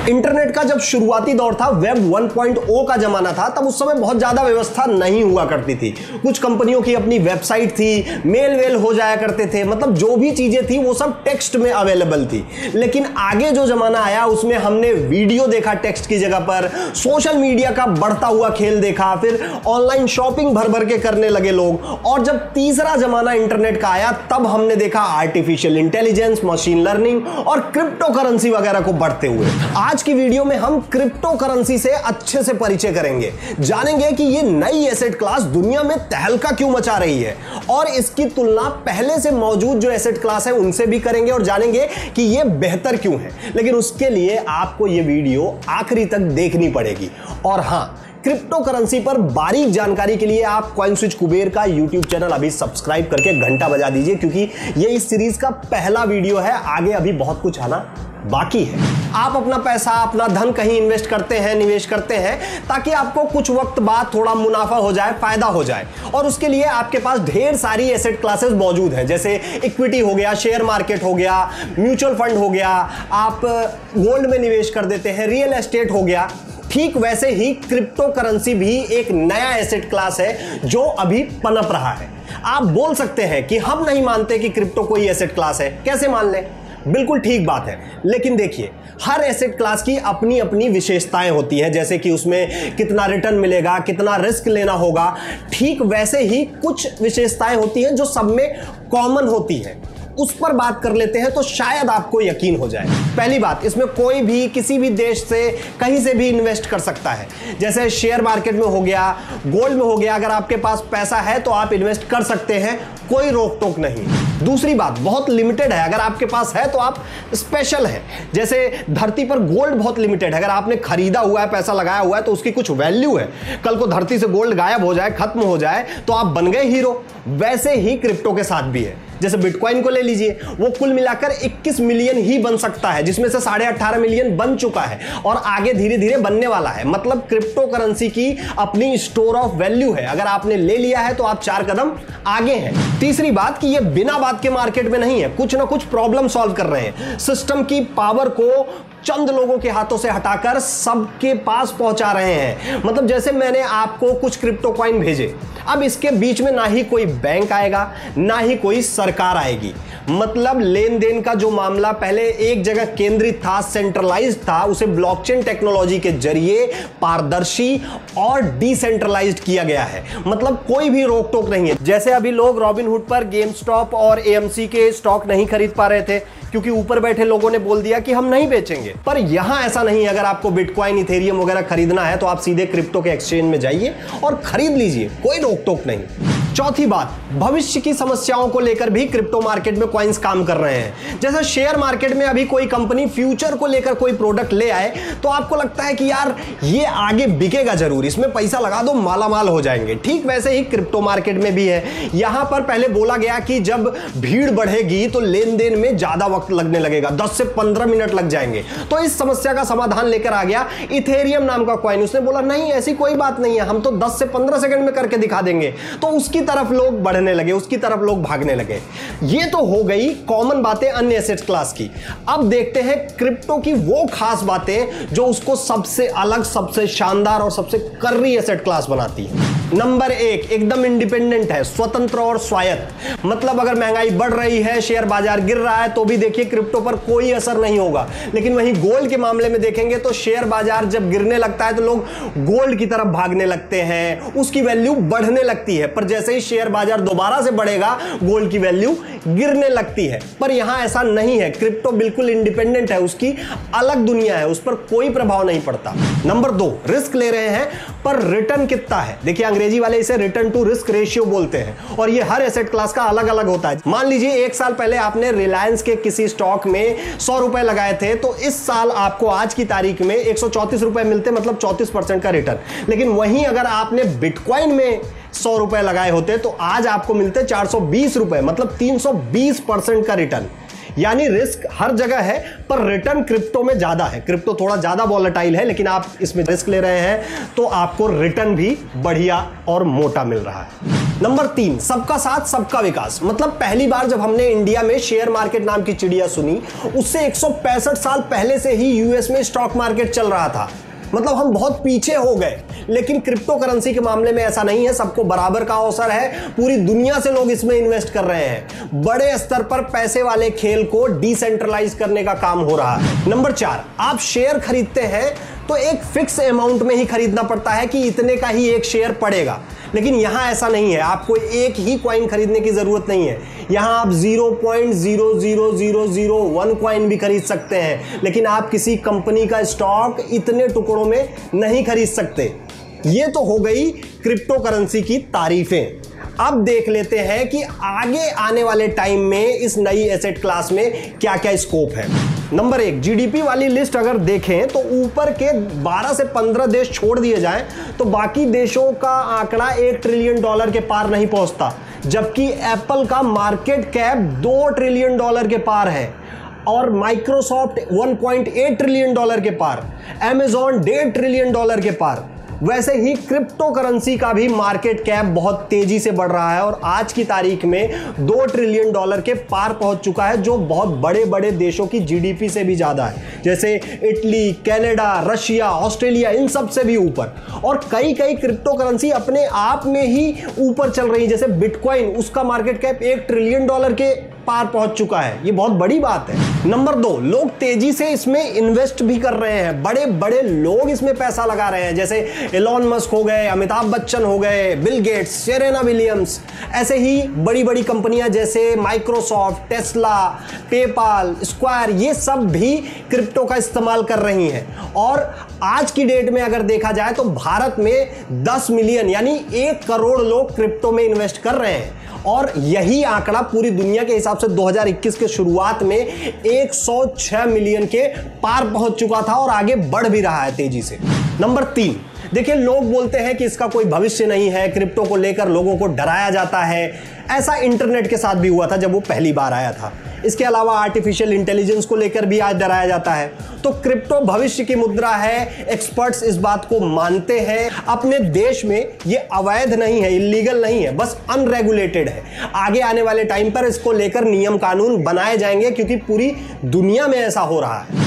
Internet का जब शुरुआती दौर था, वेब 1.0 का जमाना था, तब उस समय बहुत ज्यादा व्यवस्था नहीं हुआ करती थी। कुछ कंपनियों की अपनी वेबसाइट थी, मेल वेल हो जाया करते थे, मतलब जो भी चीजें थी वो सब टेक्स्ट में अवेलेबल थी। लेकिन आगे जो जमाना आया उसमें हमने वीडियो देखा टेक्स्ट की जगह पर, सोशल मीडिया का बढ़ता हुआ खेल देखा, फिर ऑनलाइन शॉपिंग भर भर के करने लगे लोग। और जब तीसरा जमाना इंटरनेट का आया तब हमने देखा आर्टिफिशियल इंटेलिजेंस, मशीन लर्निंग और क्रिप्टो करेंसी वगैरह को बढ़ते हुए। आज की वीडियो में हम क्रिप्टो करेंसी से अच्छे से परिचय करेंगे, जानेंगे कि ये नई एसेट क्लास दुनिया में तहलका क्यों मचा रही है और इसकी तुलना पहले से मौजूद जो एसेट क्लास है उनसे भी करेंगे और जानेंगे कि ये बेहतर क्यों है। लेकिन उसके लिए आपको ये वीडियो आखिरी तक देखनी पड़ेगी। और हां, क्रिप्टो करेंसी पर बारीक जानकारी के लिए आप कॉइन स्विच कुबेर का YouTube चैनल अभी सब्सक्राइब करके घंटा बजा दीजिए, क्योंकि ये इस सीरीज का पहला वीडियो है। आगे अभी बहुत कुछ आना बाकी है। आप अपना पैसा, अपना धन कहीं इन्वेस्ट करते हैं, निवेश करते हैं, ताकि आपको कुछ वक्त बाद थोड़ा मुनाफा हो जाए, फायदा हो जाए। और उसके लिए आपके पास ढेर सारी एसेट क्लासेस मौजूद हैं, जैसे इक्विटी हो गया, शेयर मार्केट हो गया, म्यूचुअल फंड हो गया, आप गोल्ड में निवेश कर देते हैं, रियल एस्टेट हो गया। ठीक वैसे ही क्रिप्टो करेंसी भी एक नया एसेट क्लास है जो अभी पनप रहा है। आप बोल सकते हैं कि हम नहीं मानते कि क्रिप्टो कोई एसेट क्लास है, कैसे मान लें? बिल्कुल ठीक बात है, लेकिन देखिए, हर एसेट क्लास की अपनी अपनी विशेषताएं होती हैं, जैसे कि उसमें कितना रिटर्न मिलेगा, कितना रिस्क लेना होगा। ठीक वैसे ही कुछ विशेषताएं होती हैं जो सब में कॉमन होती हैं। उस पर बात कर लेते हैं तो शायद आपको यकीन हो जाए। पहली बात, इसमें कोई भी किसी भी देश से कहीं से भी इन्वेस्ट कर सकता है, जैसे शेयर मार्केट में हो गया, गोल्ड में हो गया। अगर आपके पास पैसा है तो आप इन्वेस्ट कर सकते हैं, कोई रोक टोक नहीं। दूसरी बात, बहुत लिमिटेड है। अगर आपके पास है तो आप स्पेशल हैं। जैसे धरती पर गोल्ड बहुत लिमिटेड है, अगर आपने खरीदा हुआ है, पैसा लगाया हुआ है तो उसकी कुछ वैल्यू है। कल को धरती से गोल्ड गायब हो जाए, खत्म हो जाए तो आप बन गए हीरो। वैसे ही क्रिप्टो के साथ भी है। जैसे बिटकॉइन को ले लीजिए, वो कुल मिलाकर 21 मिलियन ही बन सकता है, जिसमें से 18.5 मिलियन बन चुका है और आगे धीरे धीरे बनने वाला है। मतलब क्रिप्टो करेंसी की अपनी स्टोर ऑफ वैल्यू है। अगर आपने ले लिया है तो आप 4 कदम आगे हैं। तीसरी बात कि ये बिना बात के मार्केट में नहीं है, कुछ ना कुछ प्रॉब्लम सॉल्व कर रहे हैं। सिस्टम की पावर को चंद लोगों के हाथों से हटाकर सबके पास पहुंचा रहे हैं। मतलब जैसे मैंने आपको कुछ क्रिप्टो कॉइन भेजे, अब इसके बीच में ना ही कोई बैंक आएगा, ना ही कोई सरकार आएगी। मतलब लेन देन का जो मामला पहले एक जगह केंद्रित था, सेंट्रलाइज्ड था, उसे ब्लॉकचेन टेक्नोलॉजी के जरिए पारदर्शी और डिसेंट्रलाइज्ड किया गया है। मतलब कोई भी रोक टोक नहीं है। जैसे अभी लोग रॉबिनहुड पर गेमस्टॉप और एएमसी के स्टॉक नहीं खरीद पा रहे थे क्योंकि ऊपर बैठे लोगों ने बोल दिया कि हम नहीं बेचेंगे, पर यहां ऐसा नहीं है। अगर आपको बिटकॉइन, इथेरियम वगैरह खरीदना है तो आप सीधे क्रिप्टो के एक्सचेंज में जाइए और खरीद लीजिए, कोई रोक टोक नहीं। चौथी बात, भविष्य की समस्याओं को लेकर भी क्रिप्टो मार्केट में कॉइन्स काम कर रहे हैं। जैसे शेयर मार्केट में अभी कोई कंपनी फ्यूचर को लेकर कोई प्रोडक्ट ले आए तो आपको लगता है कि यार ये आगे बिकेगा जरूर, इसमें पैसा लगा दो, माला माल हो जाएंगे। ठीक वैसे ही क्रिप्टो मार्केट में भी है। यहां पर पहले बोला गया कि जब भीड़ बढ़ेगी तो लेन देन में ज्यादा वक्त लगने लगेगा, 10 से 15 मिनट लग जाएंगे। तो इस समस्या का समाधान लेकर आ गया इथेरियम नाम का कॉइन। उसने बोला नहीं, ऐसी कोई बात नहीं है, हम तो 10 से 15 सेकंड में करके दिखा देंगे। तो उसकी तरफ लोग बढ़ने लगे, उसकी तरफ लोग भागने लगे। ये तो हो गई कॉमन बातें अन्य एसेट क्लास की। अब देखते हैं क्रिप्टो की वो खास बातें जो उसको सबसे अलग, सबसे शानदार और सबसे कर्री एसेट क्लास बनाती है। नंबर 1, एकदम इंडिपेंडेंट है, स्वतंत्र और स्वायत्त। मतलब अगर महंगाई बढ़ रही है, शेयर बाजार गिर रहा है, तो भी देखिए क्रिप्टो पर कोई असर नहीं होगा। लेकिन वहीं गोल्ड के मामले में देखेंगे तो शेयर बाजार जब गिरने लगता है तो लोग गोल्ड की तरफ भागने लगते हैं, उसकी वैल्यू बढ़ने लगती है। पर जैसे ही शेयर बाजार दोबारा से बढ़ेगा, गोल्ड की वैल्यू गिरने लगती है। पर यहां ऐसा नहीं है, क्रिप्टो बिल्कुल इंडिपेंडेंट है, उसकी अलग दुनिया है, उस पर कोई प्रभाव नहीं पड़ता। नंबर 2, रिस्क ले रहे हैं पर रिटर्न कितना है? देखिए अंग्रेजी वाले इसे रिटर्न टू रिस्क रेशियो बोलते हैं और ये हर एसेट क्लास का अलग अलग होता है। मान लीजिए 1 साल पहले आपने रिलायंस के किसी स्टॉक में 100 रुपए लगाए थे, तो इस साल आपको आज की तारीख में 134 रुपए मिलते, मतलब 34% का रिटर्न। लेकिन वहीं अगर आपने बिटकॉइन में 100 रुपए लगाए होते तो आज आपको मिलते 420 रुपए, मतलब 320% का रिटर्न। यानी रिस्क हर जगह है पर रिटर्न क्रिप्टो में ज्यादा है। क्रिप्टो थोड़ा ज्यादा वॉलेटाइल है, लेकिन आप इसमें रिस्क ले रहे हैं तो आपको रिटर्न भी बढ़िया और मोटा मिल रहा है। नंबर 3, सबका साथ सबका विकास। मतलब पहली बार जब हमने इंडिया में शेयर मार्केट नाम की चिड़िया सुनी, उससे 165 साल पहले से ही यूएस में स्टॉक मार्केट चल रहा था। मतलब हम बहुत पीछे हो गए। लेकिन क्रिप्टो करेंसी के मामले में ऐसा नहीं है, सबको बराबर का अवसर है। पूरी दुनिया से लोग इसमें इन्वेस्ट कर रहे हैं। बड़े स्तर पर पैसे वाले खेल को डिसेंट्रलाइज करने का काम हो रहा है। नंबर 4, आप शेयर खरीदते हैं तो एक फिक्स अमाउंट में ही खरीदना पड़ता है कि इतने का ही एक शेयर पड़ेगा। लेकिन यहां ऐसा नहीं है, आपको एक ही कॉइन खरीदने की जरूरत नहीं है। यहां आप 0.00001 कॉइन भी खरीद सकते हैं, लेकिन आप किसी कंपनी का स्टॉक इतने टुकड़ों में नहीं खरीद सकते। ये तो हो गई क्रिप्टो करेंसी की तारीफें। अब देख लेते हैं कि आगे आने वाले टाइम में इस नई एसेट क्लास में क्या क्या स्कोप है। नंबर 1, जीडीपी वाली लिस्ट अगर देखें तो ऊपर के 12 से 15 देश छोड़ दिए जाएं तो बाकी देशों का आंकड़ा $1 ट्रिलियन के पार नहीं पहुंचता, जबकि एप्पल का मार्केट कैप $2 ट्रिलियन के पार है और माइक्रोसॉफ्ट $1.8 ट्रिलियन के पार, अमेजॉन $1.5 ट्रिलियन के पार। वैसे ही क्रिप्टो करेंसी का भी मार्केट कैप बहुत तेजी से बढ़ रहा है और आज की तारीख में $2 ट्रिलियन के पार पहुंच चुका है, जो बहुत बड़े बड़े देशों की जीडीपी से भी ज्यादा है, जैसे इटली, कनाडा, रशिया, ऑस्ट्रेलिया, इन सब से भी ऊपर। और कई क्रिप्टो करेंसी अपने आप में ही ऊपर चल रही है, जैसे बिटकॉइन, उसका मार्केट कैप $1 ट्रिलियन के पार पहुंच चुका है। ये बहुत बड़ी बात है। नंबर 2, लोग तेजी से इसमें इन्वेस्ट भी कर रहे हैं। बड़े बड़े लोग इसमें पैसा लगा रहे हैं, जैसे एलोन मस्क हो गए, अमिताभ बच्चन हो गए, बिल गेट्स, सेरेना विलियम्स। ऐसे ही बड़ी बड़ी कंपनियां जैसे माइक्रोसॉफ्ट, टेस्ला, पेपाल, स्क्वायर, ये सब भी क्रिप्टो का इस्तेमाल कर रही हैं। और आज की डेट में अगर देखा जाए तो भारत में 10 मिलियन यानी 1 करोड़ लोग क्रिप्टो में इन्वेस्ट कर रहे हैं और यही आंकड़ा पूरी दुनिया के हिसाब से 2021 के शुरुआत में 106 मिलियन के पार पहुंच चुका था और आगे बढ़ भी रहा है तेजी से। नंबर 3, देखिए लोग बोलते हैं कि इसका कोई भविष्य नहीं है, क्रिप्टो को लेकर लोगों को डराया जाता है। ऐसा इंटरनेट के साथ भी हुआ था जब वो पहली बार आया था। इसके अलावा आर्टिफिशियल इंटेलिजेंस को लेकर भी आज डराया जाता है। तो क्रिप्टो भविष्य की मुद्रा है, एक्सपर्ट्स इस बात को मानते हैं। अपने देश में ये अवैध नहीं है, इलीगल नहीं है, बस अनरेगुलेटेड है। आगे आने वाले टाइम पर इसको लेकर नियम कानून बनाए जाएंगे क्योंकि पूरी दुनिया में ऐसा हो रहा है।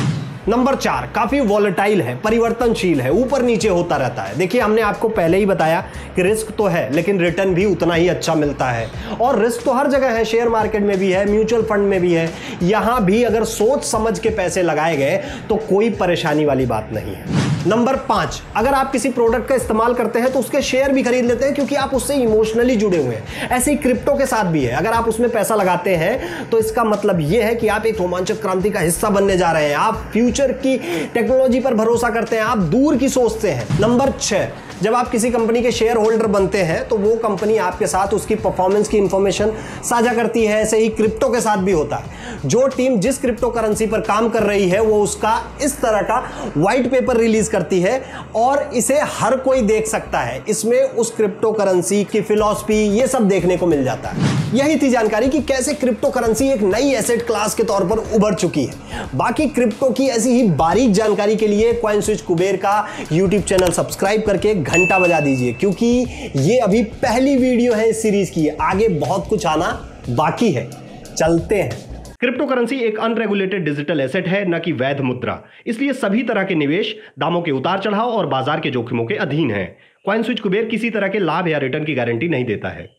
नंबर 4, काफी वॉलेटाइल है, परिवर्तनशील है, ऊपर नीचे होता रहता है। देखिए हमने आपको पहले ही बताया कि रिस्क तो है लेकिन रिटर्न भी उतना ही अच्छा मिलता है। और रिस्क तो हर जगह है, शेयर मार्केट में भी है, म्यूचुअल फंड में भी है। यहां भी अगर सोच समझ के पैसे लगाए गए तो कोई परेशानी वाली बात नहीं है। नंबर 5, अगर आप किसी प्रोडक्ट का इस्तेमाल करते हैं तो उसके शेयर भी खरीद लेते हैं क्योंकि आप उससे इमोशनली जुड़े हुए हैं। ऐसे ही क्रिप्टो के साथ भी है। अगर आप उसमें पैसा लगाते हैं तो इसका मतलब यह है कि आप एक रोमांचक क्रांति का हिस्सा बनने जा रहे हैं। आप फ्यूचर की टेक्नोलॉजी पर भरोसा करते हैं, आप दूर की सोचते हैं। नंबर 6, जब आप किसी कंपनी के शेयर होल्डर बनते हैं तो वो कंपनी आपके साथ उसकी परफॉर्मेंस की इंफॉर्मेशन साझा करती है। ऐसे ही क्रिप्टो के साथ भी होता है। जो टीम जिस क्रिप्टो करेंसी पर काम कर रही है वो उसका इस तरह का व्हाइट पेपर रिलीज करती है और इसे हर कोई देख सकता है। इसमें उस क्रिप्टो करेंसी की फिलॉसफी ये सब देखने को मिल जाता है। यही थी जानकारी कि कैसे क्रिप्टो करेंसी एक नई एसेट क्लास के तौर पर उभर चुकी है। बाकी क्रिप्टो की ऐसी ही बारीक जानकारी के लिए कॉइन स्विच कुबेर का यूट्यूब चैनल सब्सक्राइब करके घंटा बजा दीजिए, क्योंकि ये अभी पहली वीडियो है इस सीरीज की। आगे बहुत कुछ आना बाकी है। चलते हैं। क्रिप्टो करेंसी एक अनरेगुलेटेड डिजिटल एसेट है, न कि वैध मुद्रा। इसलिए सभी तरह के निवेश दामों के उतार चढ़ाव और बाजार के जोखिमों के अधीन है। कॉइन स्विच कुबेर किसी तरह के लाभ या रिटर्न की गारंटी नहीं देता है।